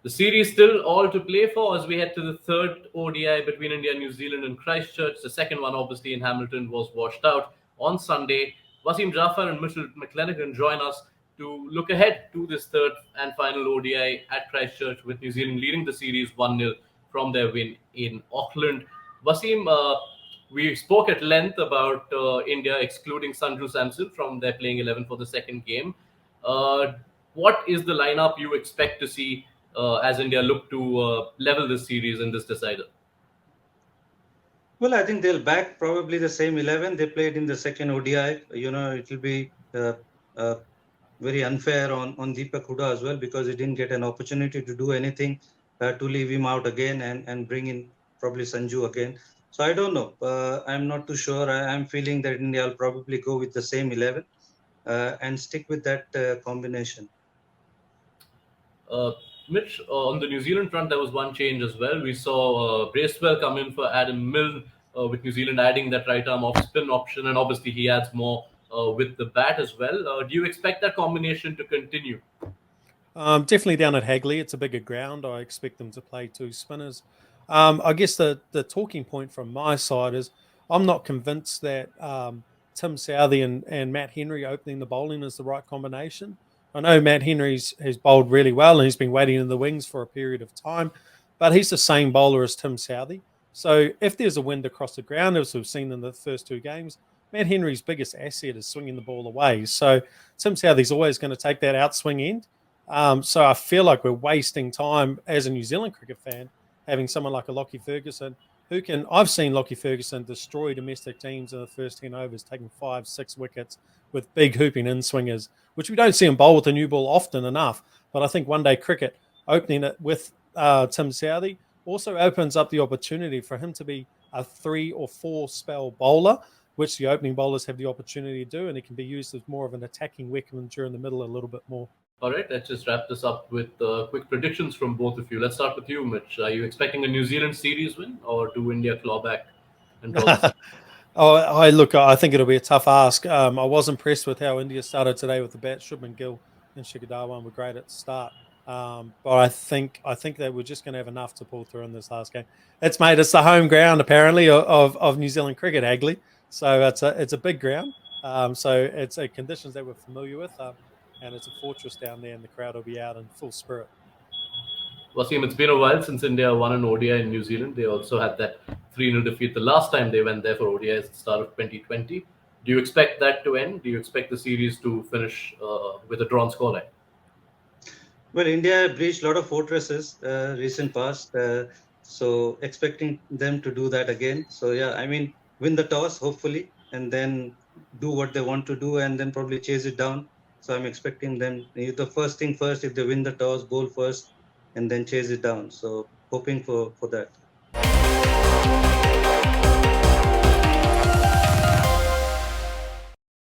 The series still all to play for as we head to the third ODI between India and New Zealand in Christchurch. The second one, obviously, in Hamilton was washed out on Sunday. Wasim Jaffer and McClenaghan join us to look ahead to this third and final ODI at Christchurch, with New Zealand leading the series 1-0 from their win in Auckland. Wasim, we spoke at length about India excluding Sanju Samson from their playing 11 for the second game. What is the lineup you expect to see as India look to level this series in this decider? Well, I think they'll back probably the same 11 they played in the second ODI. It will be very unfair on Deepak Hooda as well, because he didn't get an opportunity to do anything to leave him out again and bring in probably Sanju again. So I don't know. I'm not too sure. I'm feeling that India will probably go with the same 11 and stick with that combination. Mitch, on the New Zealand front, there was one change as well. We saw Bracewell come in for Adam Milne, with New Zealand adding that right arm off spin option, and obviously he adds more with the bat as well. Do you expect that combination to continue? Definitely down at Hagley. It's a bigger ground. I expect them to play two spinners. I guess the talking point from my side is I'm not convinced that Tim Southee and Matt Henry opening the bowling is the right combination. I know Matt Henry's has bowled really well and he's been waiting in the wings for a period of time, but he's the same bowler as Tim Southee. So if there's a wind across the ground, as we've seen in the first two games, Matt Henry's biggest asset is swinging the ball away. So Tim Southee's always going to take that outswing end. So I feel like we're wasting time as a New Zealand cricket fan having someone like a Lockie Ferguson who can. I've seen Lockie Ferguson destroy domestic teams in the first 10 overs, taking 5-6 wickets with big hooping in swingers, which we don't see him bowl with the new ball often enough. But I think one day cricket opening it with Tim Southee also opens up the opportunity for him to be a 3 or 4 spell bowler, which the opening bowlers have the opportunity to do, and it can be used as more of an attacking weapon during the middle a little bit more. All right, let's just wrap this up with quick predictions from both of you. Let's start with you, Mitch. Are you expecting a New Zealand series win, or do India claw back and draw the I think it'll be a tough ask. I was impressed with how India started today with the bat. Shubman Gill and Shikhar Dhawan were great at the start. But I think they were just going to have enough to pull through in this last game. It's the home ground apparently of New Zealand cricket, Hagley. So it's a big ground. So it's conditions that we're familiar with. And it's a fortress down there, and the crowd will be out in full spirit. Wasim, it's been a while since India won an ODI in New Zealand. They also had that 3-0 defeat the last time they went there for ODIs at the start of 2020. Do you expect that to end? Do you expect the series to finish with a drawn scoreline? Well, India breached a lot of fortresses recent past, so expecting them to do that again. So yeah, I mean, win the toss hopefully, and then do what they want to do, and then probably chase it down. So I'm expecting them, the first thing first, if they win the toss, bowl first, and then chase it down. So hoping for that.